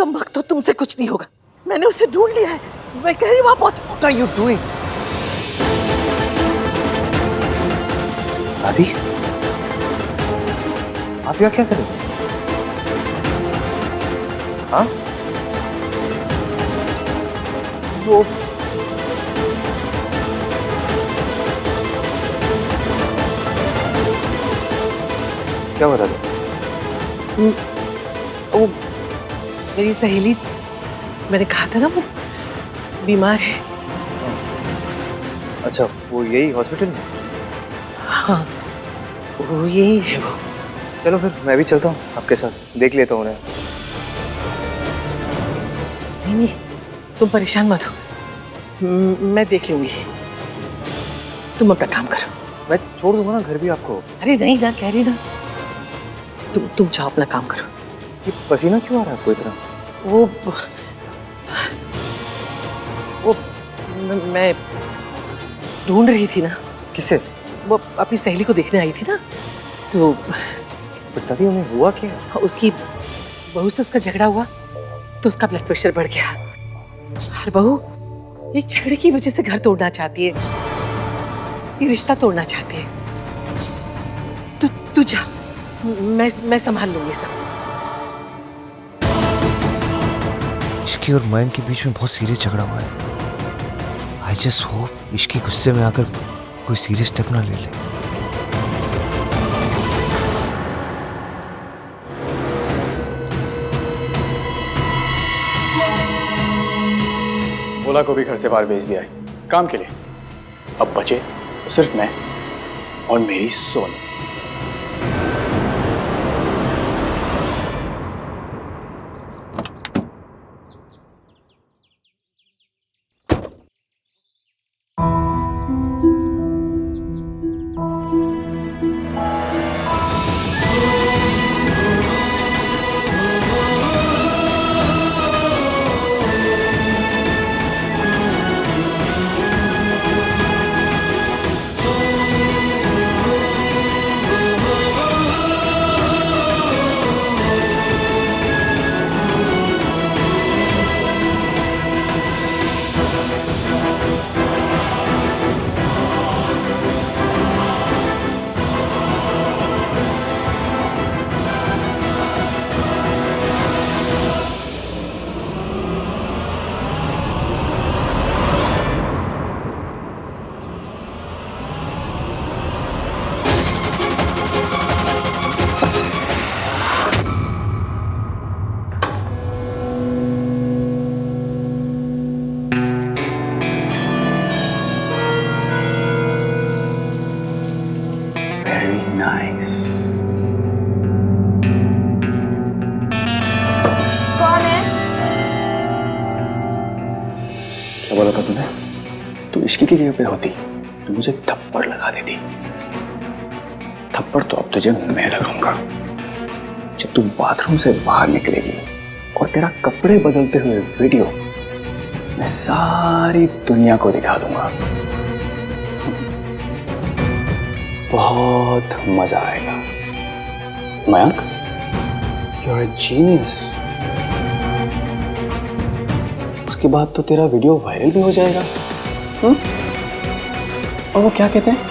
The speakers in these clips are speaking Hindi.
कमबख्त तो तुमसे कुछ नहीं होगा। मैंने उसे ढूंढ लिया है, मैं कह रही वहां पहुंच। What are you doing? दादी, आप यहाँ क्या कर रहे हो? हाँ? वो क्या बता दो? वो मेरी सहेली, मैंने कहा था ना वो बीमार है। अच्छा, वो यही हॉस्पिटल में? हाँ, वो यही है वो। चलो फिर मैं भी चलता हूँ आपके साथ, देख लेता हूँ उन्हें। नहीं नहीं, तुम परेशान मत हो, मैं देख लूंगी। तुम अपना काम करो। मैं छोड़ दूंगा ना घर भी आपको। अरे नहीं ना, कह रही ना, तुम जाओ अपना काम करो। ये पसीना क्यों आ रहा है आपको इतना? वो मैं ढूंढ रही थी ना। किसे? वो अपनी सहेली को देखने आई थी ना, तो बता दी उन्हें हुआ क्या? उसकी बहू से उसका झगड़ा हुआ तो उसका ब्लड प्रेशर बढ़ गया। और बहू एक झगड़े की वजह से घर तोड़ना चाहती है, ये रिश्ता तोड़ना चाहती है। तू जा, मैं संभाल लूंगी सब। इश्की और मयंक के बीच में बहुत सीरियस झगड़ा हुआ है। आई जस्ट होप इश्की गुस्से में आकर कोई सीरियस स्टेप ना ले ले। भोला को भी घर से बाहर भेज दिया है काम के लिए। अब बचे तो सिर्फ मैं और मेरी सोनू। नाइस। कौन है? क्या बोला था तूने? तू इश्की की जगह पे होती तो मुझे थप्पड़ लगा देती। थप्पड़ तो अब तुझे मैं लगाऊंगा। जब तू बाथरूम से बाहर निकलेगी और तेरा कपड़े बदलते हुए वीडियो मैं सारी दुनिया को दिखा दूंगा। बहुत मजा आएगा। Mayank, you're a genius। उसके बाद तो तेरा वीडियो वायरल भी हो जाएगा। और वो क्या कहते हैं,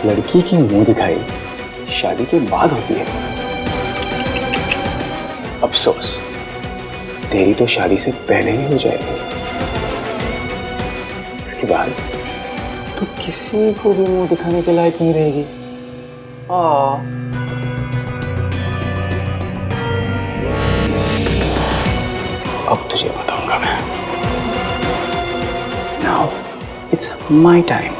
लड़की की मुंह दिखाई शादी के बाद होती है। अफसोस, तेरी तो शादी से पहले ही हो जाएगी। इसके बाद तो किसी को भी मुंह दिखाने के लायक नहीं रहेगी। अब तुझे बताऊंगा मैं। Now it's my time।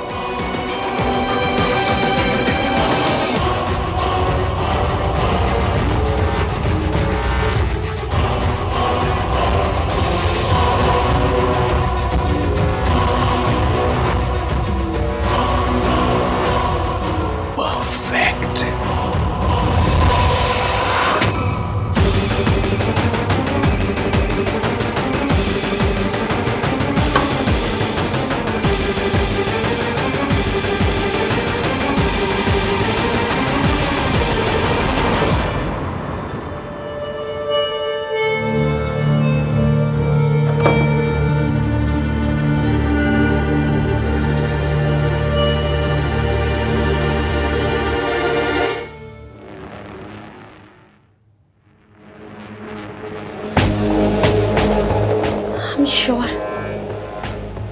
I'm sure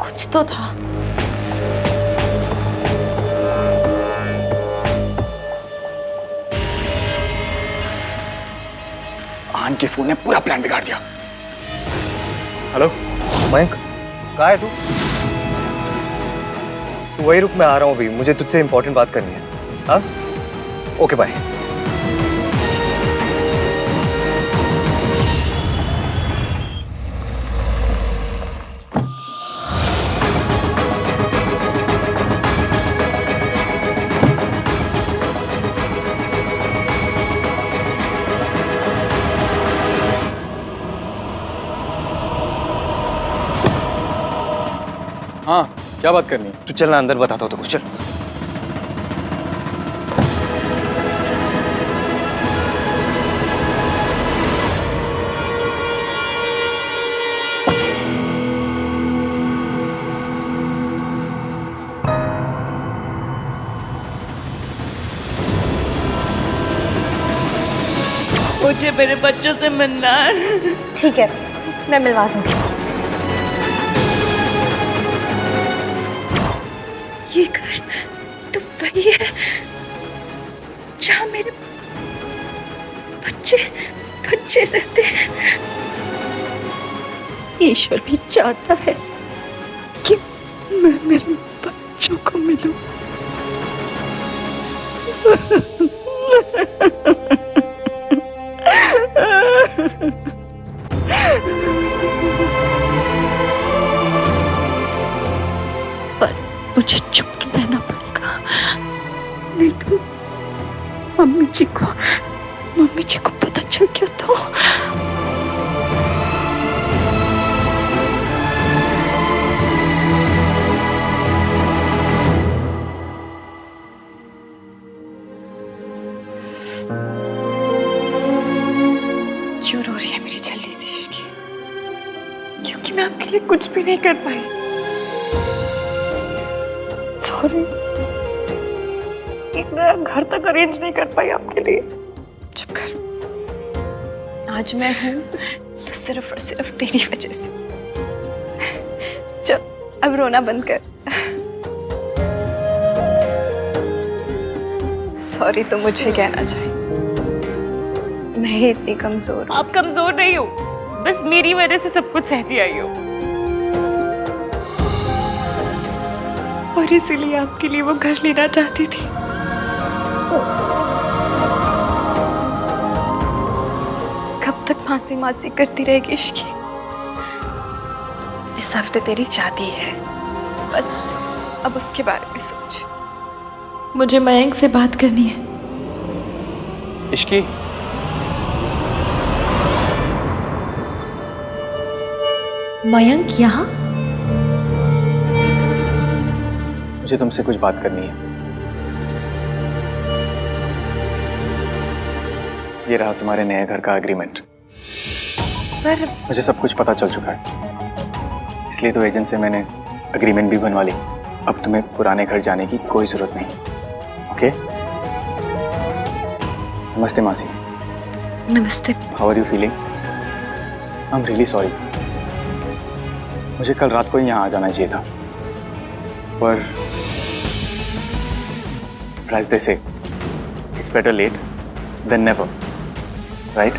कुछ तो था। आन के फोन ने पूरा प्लान बिगाड़ दिया। हेलो मयंक, कहाँ है तू? तू वही रुक, मैं आ रहा हूँ अभी, मुझे तुझसे इंपॉर्टेंट बात करनी है। हाँ ओके बाय। हाँ, क्या बात करनी है? तू चलना, अंदर बताता हूँ तो कुछ। चल। मुझे मेरे बच्चों से मिलना है। ठीक है, मैं मिलवा दूंगी। ये घर तो वही है जहाँ मेरे बच्चे रहते हैं। ईश्वर भी चाहता है कि मैं मेरे बच्चों को मिलूं। पर मुझे चुप के रहना पड़ेगा, नहीं तो मम्मी जी को पता चल गया तो। क्यों रो रही है मेरी छल्ली सी इश्की? क्योंकि मैं आपके लिए कुछ भी नहीं कर पाई। सॉरी, एक नया घर तक अरेंज नहीं कर पाई आपके लिए। चुप कर। आज मैं हूं तो सिर्फ और सिर्फ तेरी वजह से। चल अब रोना बंद कर। सॉरी तो मुझे कहना चाहिए, मैं ही इतनी कमजोर हूं। आप कमजोर नहीं हो, बस मेरी वजह से सब कुछ सहती आई हो। और इसीलिए आपके लिए वो घर लेना चाहती थी। कब तक मासी मासी करती रहेगी इश्की? इस हफ्ते तेरी शादी है, बस अब उसके बारे में सोच। मुझे मयंक से बात करनी है। इश्की, मयंक यहाँ? मुझे तुमसे कुछ बात करनी है। ये रहा तुम्हारे नए घर का एग्रीमेंट। पर मुझे सब कुछ पता चल चुका है, इसलिए तो एजेंट से मैंने एग्रीमेंट भी बनवा ली। अब तुम्हें पुराने घर जाने की कोई जरूरत नहीं। ओके? नमस्ते मासी। नमस्ते। How are you feeling? I am really sorry. मुझे कल रात को ही यहाँ आ जाना चाहिए था, पर as they say, it's better late than never, right?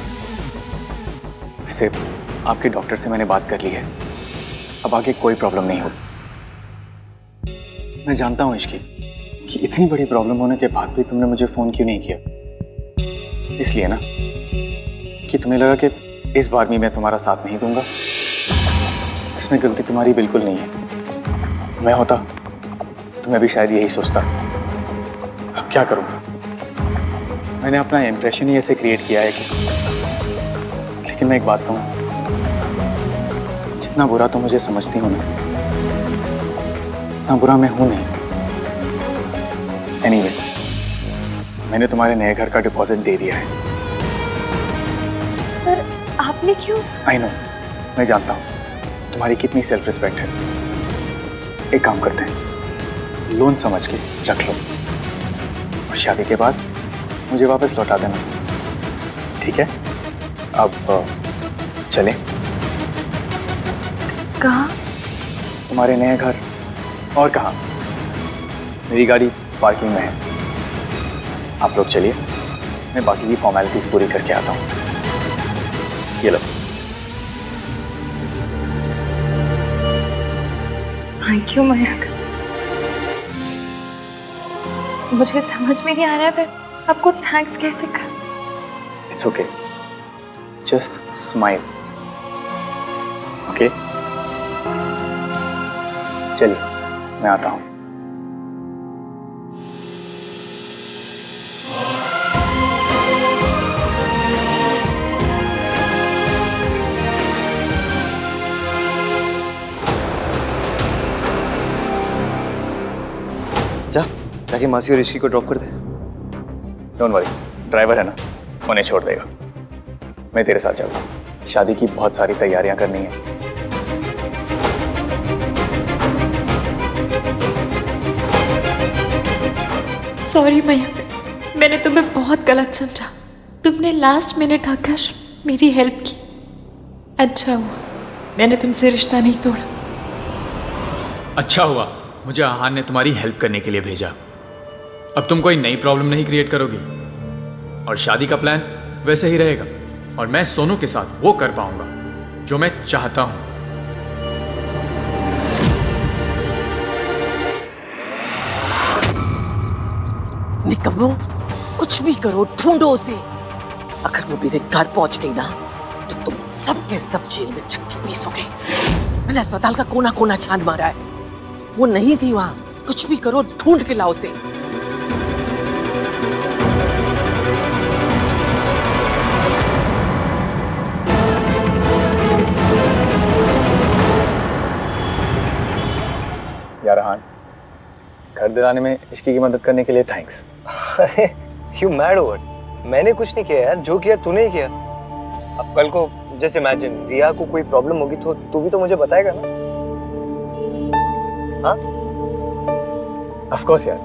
वैसे आपके डॉक्टर से मैंने बात कर ली है, अब आगे कोई प्रॉब्लम नहीं होगी। मैं जानता हूँ इश्की कि इतनी बड़ी प्रॉब्लम होने के बाद भी तुमने मुझे फोन क्यों नहीं किया। इसलिए ना कि तुम्हें लगा कि इस बार भी मैं तुम्हारा साथ नहीं दूंगा। इसमें गलती तुम्हारी बिल्कुल नहीं है। मैं होता तो मैं भी शायद यही सोचता। अब क्या करूँगा? मैंने अपना इम्प्रेशन ही ऐसे क्रिएट किया है कि। लेकिन मैं एक बात कहूँ, जितना बुरा तुम मुझे समझती हो ना, उतना बुरा मैं हूँ नहीं। एनीवे, मैंने तुम्हारे नए घर का डिपॉजिट दे दिया है। पर आपने क्यों? आई नो, मैं जानता हूँ तुम्हारी कितनी सेल्फ रिस्पेक्ट है। एक काम करते हैं, लोन समझ के रख लो और शादी के बाद मुझे वापस लौटा देना, ठीक है? अब चले? कहाँ? तुम्हारे नए घर। और कहाँ? मेरी गाड़ी पार्किंग में है। आप लोग चलिए, मैं बाकी की फॉर्मेलिटीज पूरी करके आता हूँ। ये लो। Thank you Mayank. मुझे समझ में नहीं आ रहा है मैं आपको थैंक्स कैसे कर। It's okay, just smile. Okay, चलिए मैं आता हूँ। जा, ताकि मासी और ऋषि को ड्रॉप कर दे। डोंट वरी, ड्राइवर है ना, उन्हें छोड़ देगा। मैं तेरे साथ चलता हूँ, शादी की बहुत सारी तैयारियां करनी है। सॉरी मयंक, मैंने तुम्हें बहुत गलत समझा। तुमने लास्ट मिनट आकर मेरी हेल्प की। अच्छा हुआ मैंने तुमसे रिश्ता नहीं तोड़ा। अच्छा हुआ मुझे आहान ने तुम्हारी हेल्प करने के लिए भेजा। अब तुम कोई नई प्रॉब्लम नहीं क्रिएट करोगी और शादी का प्लान वैसे ही रहेगा और मैं सोनू के साथ वो कर पाऊंगा जो मैं चाहता हूं। निकम्मो, कुछ भी करो, ढूंढो उसे। अगर वो मेरे घर पहुंच गई ना तो तुम सब के सब जेल में चक्की पीसोगे। मैंने अस्पताल का कोना कोना छान मारा है, वो नहीं थी वहां। कुछ भी करो, ढूंढ के लाओ उसे। यार हान, घर दिलाने में इश्की की मदद करने के लिए थैंक्स। अरे यू मैड ओवर? मैंने कुछ नहीं किया यार, जो किया तूने ही किया। अब कल को जैसे इमेजिन रिया को कोई प्रॉब्लम होगी तो तू भी तो मुझे बताएगा ना। हाँ ऑफ कोर्स यार,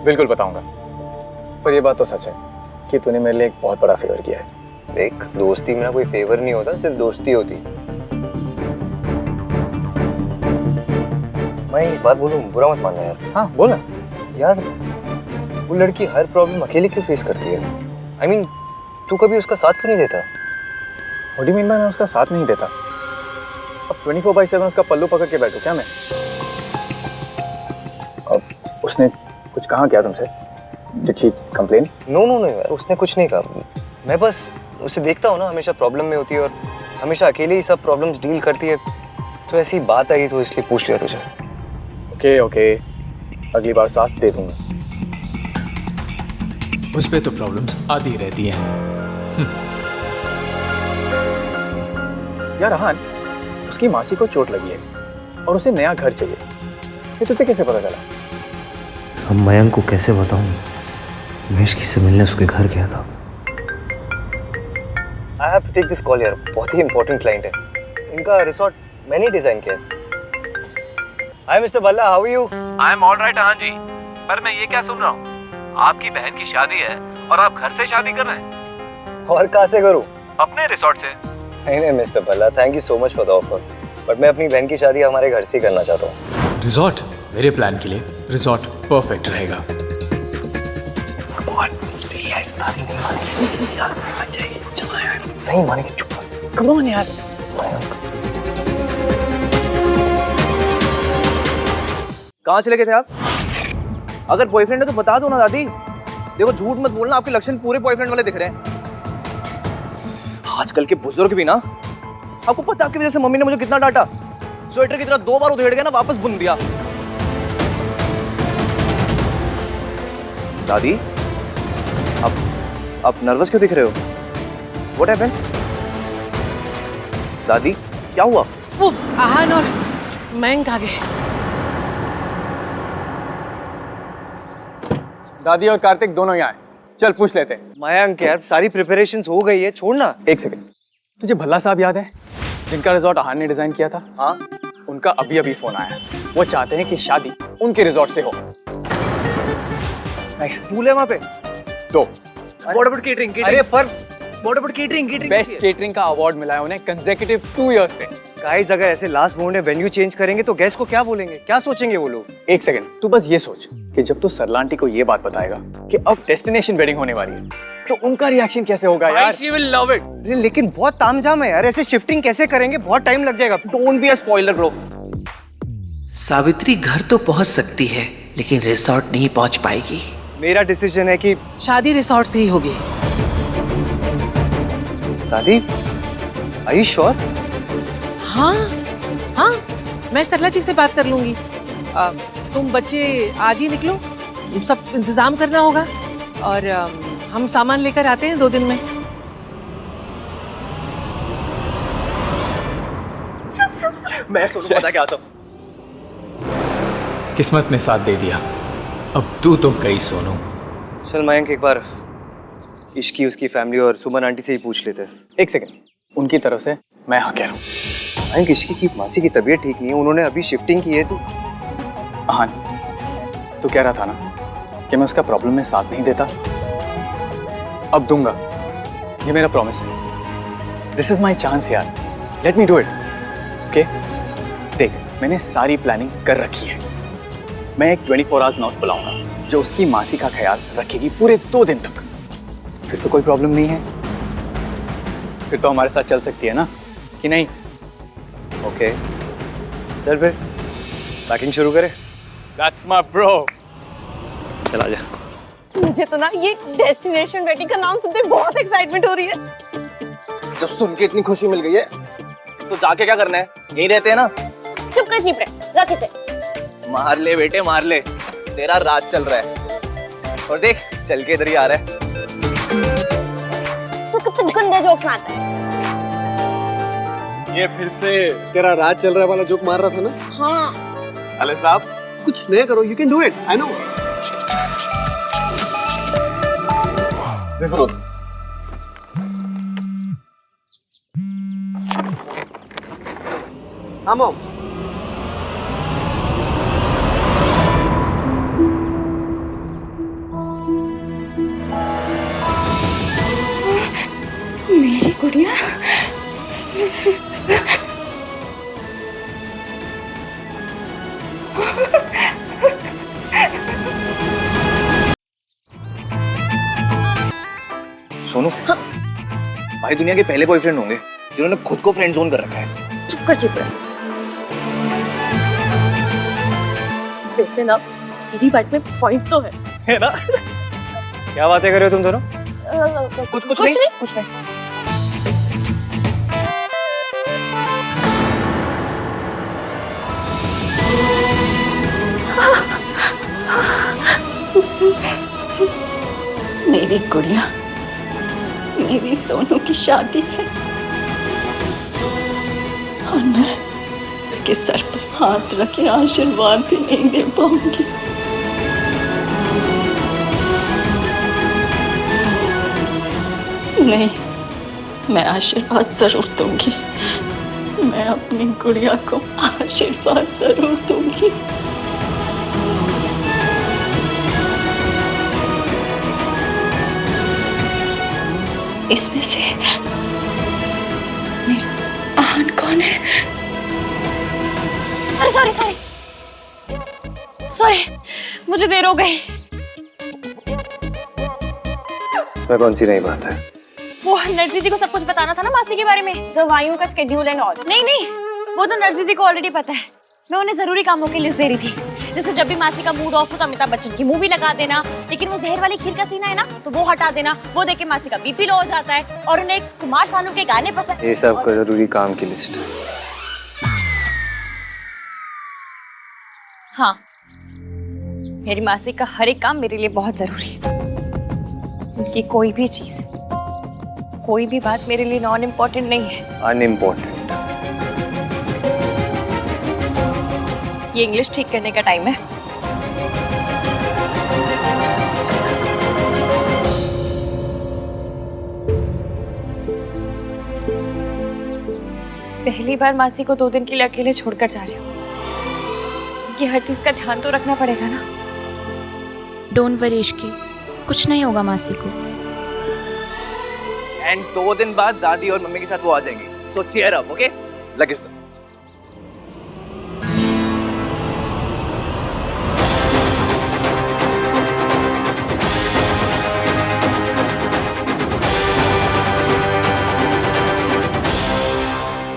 बिल्कुल बताऊंगा। पर ये बात तो सच है कि तूने मेरे लिए एक बहुत बड़ा फेवर किया है। देख, दोस्ती में ना कोई फेवर नहीं होता, सिर्फ दोस्ती होती। मैं एक बात बोलूं, बुरा मत मानना यार। हाँ बोल ना। यार वो लड़की हर प्रॉब्लम अकेले क्यों फेस करती है? I mean, तू कभी उसका साथ क्यों नहीं देता? What do you mean by मैं उसका साथ नहीं देता? अब 24/7 उसका पल्लू पकड़ के बैठो क्या मैं? अब उसने कुछ कहा क्या तुमसे? Did she complain? No no no यार, उसने कुछ नहीं कहा। मैं बस उसे देखता हूँ ना, हमेशा प्रॉब्लम में होती है और हमेशा अकेले ही सब प्रॉब्लम्स डील करती है। तो ऐसी बात आई तो इसलिए पूछ लिया तुझे। ओके ओके, अगली बार साथ दे दूंगा। उस पे तो प्रॉब्लम्स आती रहती हैं। यार हान, उसकी मासी को चोट लगी है और उसे नया घर चाहिए। ये तुझे कैसे पता चला? अब मयंक को कैसे बताऊं? मैं इश्की से मिलने उसके घर गया था। I have to take this call यार, बहुत ही इंपॉर्टेंट क्लाइंट है। इनका रिसोर्ट मैंने डिजाइन किया है। Hi Mr. Balla, how are you? I am all right हाँ जी, पर मैं ये क्या सुन रहा हूँ, आपकी बहन की शादी है और आप घर से शादी कर रहे हैं? और कहाँ से करूँ? अपने रिसोर्ट से? नहीं मिस्टर बल्ला, thank you so much for the offer, but मैं अपनी बहन की शादी हमारे घर से ही करना चाहता हूँ। रिजॉर्ट? मेरे प्लान के लिए रिजॉर्ट परफेक्ट रहेगा। नहीं मानेगी, चुप। कम ऑन यार। कहाँ चले गए थे आप? अगर बॉयफ्रेंड है तो बता दो ना दादी। देखो झूठ मत बोलना, आपके लक्षण पूरे बॉयफ्रेंड वाले दिख रहे हैं। आजकल के बुजुर्ग भी ना, आपको पता है आपकी वजह से मम्मी ने मुझे कितना डांटा। स्वेटर की तरह 2 बार उधेड़ गया ना, वापस बुन दिया। दादी आप नर्वस क्यों दिख रहे हो? What happened? दादी क्या हुआ? वो आहान और मयंक आ गए। दादी और कार्तिक दोनों यहाँ आए। चल पूछ लेते। मयंक यार, सारी प्रिपरेशंस हो गई है, छोड़ना। एक सेकंड, तुझे भल्ला साहब याद है जिनका रिजॉर्ट आहान ने डिजाइन किया था? हाँ, उनका अभी अभी फोन आया। वो चाहते हैं कि शादी उनके रिजॉर्ट से हो। पूल है वहां पे? 2। What about catering? अरे पर what about catering? Best catering का अवार्ड मिला है उन्हें कंसेक्यूटिव 2 इयर्स से। गाइस अगर ऐसे लास्ट मोमेंट में वेन्यू चेंज करेंगे तो गेस्ट को क्या बोलेंगे, क्या सोचेंगे वो लोग? एक सेकंड, तू बस ये सोच कि जब तू सरला आंटी को ये बात बताएगा कि अब डेस्टिनेशन वेडिंग होने वाली है, तो उनका रिएक्शन कैसे होगा यार? She will love it. अरे लेकिन बहुत तामझाम है यार, ऐसे शिफ्टिंग कैसे करेंगे, बहुत टाइम लग जाएगा। Don't be a spoiler bro. Savitri घर तो पहुंच सकती है लेकिन रिसोर्ट नहीं पहुंच पाएगी। मेरा डिसीजन है कि शादी रिसोर्ट से ही होगी। दादी, आर यू श्योर? हाँ हाँ, मैं सरला जी से बात कर लूंगी। तुम बच्चे आज ही निकलो, सब इंतजाम करना होगा और हम सामान लेकर आते हैं 2 दिन में। मैं सोनू बता के आता हूँ। किस्मत ने साथ दे दिया, अब तू तो गई सोनू। चल मयंक, एक बार इश्की, उसकी फैमिली और सुमन आंटी से ही पूछ लेते हैं। एक सेकंड, उनकी तरफ से मैं हाँ कह रहा हूँ। मयंक, इश्की की मासी की तबीयत ठीक नहीं है, उन्होंने अभी शिफ्टिंग की है। तो हाँ, तू कह रहा था ना कि मैं उसका प्रॉब्लम में साथ नहीं देता, अब दूंगा, ये मेरा प्रॉमिस है। दिस इज माई चांस यार, let me do it. Okay, देख मैंने सारी प्लानिंग कर रखी है। मैं एक 24 आवर्स नर्स बुलाऊंगा जो उसकी मासी का ख्याल रखेगी पूरे 2 दिन तक। फिर तो कोई प्रॉब्लम नहीं है, फिर तो हमारे साथ चल सकती है ना, कि नहीं? ओके, चल फिर पैकिंग शुरू करें। That's my bro। चला जा। मुझे तो ना ये डेस्टिनेशन वेडिंग का नाम सुनते बहुत एक्साइटमेंट हो रही है। जब सुन के इतनी खुशी मिल गई है तो जाके क्या करना है? यहीं रहते हैं ना। चुप कर चीप रहे, रख इसे। मार ले बेटे मार ले, तेरा राज चल रहा है। और देख चल के इधर ही आ रहा है। तू कितने गंदे जोक्स मारता है। ये फिर से तेरा राज चल रहा है वाला जोक मार रहा था ना? हाँ। साले साहब कुछ नया करो, you can do it, I know. Vishrut, हाँ मॉम। मेरी गुड़िया सोनू, भाई दुनिया के पहले बॉयफ्रेंड होंगे जिन्होंने खुद को फ्रेंड जोन कर रखा है। चुप कर चीप रहे। वैसे ना तेरी बात में पॉइंट तो है ना? क्या बातें कर रहे हो तुम दोनों? कुछ नहीं। मेरी गुड़िया, मेरी सोनू की शादी है और मैं उसके सर पर हाथ रखे आशीर्वाद भी नहीं दे पाऊंगी। नहीं, मैं आशीर्वाद जरूर दूंगी। मैं अपनी गुड़िया को आशीर्वाद जरूर दूंगी। इसमें से मेरा आहन कौन है? अरे सॉरी, मुझे देर हो गई। इसमें कौन सी नई बात है? वो नर्स को सब कुछ बताना था ना मासी के बारे में, दवाइयों का स्केड्यूल एंड ऑल। नहीं, वो तो नर्स को ऑलरेडी पता है। मैं उन्हें जरूरी कामों की लिस्ट दे रही थी, जैसे जब भी मासी का मूड ऑफ हो तो अमिताभ बच्चन की मूवी लगा देना, लेकिन वो जहर वाली खीर का सीना है ना तो वो हटा देना। वो देख के मासी का बीपी लो हो जाता है और उन्हें कुमार सानू के गाने पसंद। ये सब का जरूरी काम की लिस्ट। हाँ, मेरी मासी का हर एक काम मेरे लिए बहुत जरूरी है। उनकी कोई भी चीज, कोई भी बात मेरे लिए नॉन इम्पोर्टेंट नहीं है, अनइम्पोर्टेंट। ये इंग्लिश ठीक करने का टाइम है। पहली बार मासी को 2 दिन के लिए अकेले छोड़कर जा रही हूँ। कि हर चीज का ध्यान तो रखना पड़ेगा ना। डोंट वरी इश्की, कुछ नहीं होगा मासी को। एंड 2 दिन बाद दादी और मम्मी के साथ वो आ जाएंगी. सो चीयर अप, ओके? लगेज दो.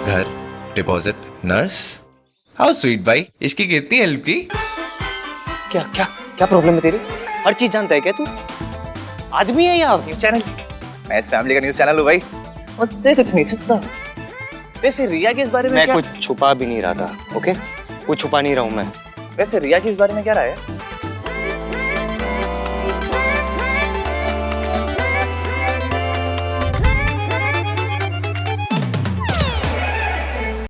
घर, डिपॉजिट, नर्स. हाउ स्वीट भाई. इश्की कितनी हेल्प की. क्या क्या क्या प्रॉब्लम है तेरी? हर चीज जानता है क्या तू? आदमी है या न्यूज चैनल? मैं इस फैमिली का न्यूज चैनल हूँ भाई. मुझसे कुछ नहीं छुपता. वैसे रिया के इस बारे में मैं क्या? कुछ छुपा भी नहीं रहा था, ओके? कुछ छुपा नहीं रहा हूँ मैं. वैसे रिया के इस बारे में क्या राय है?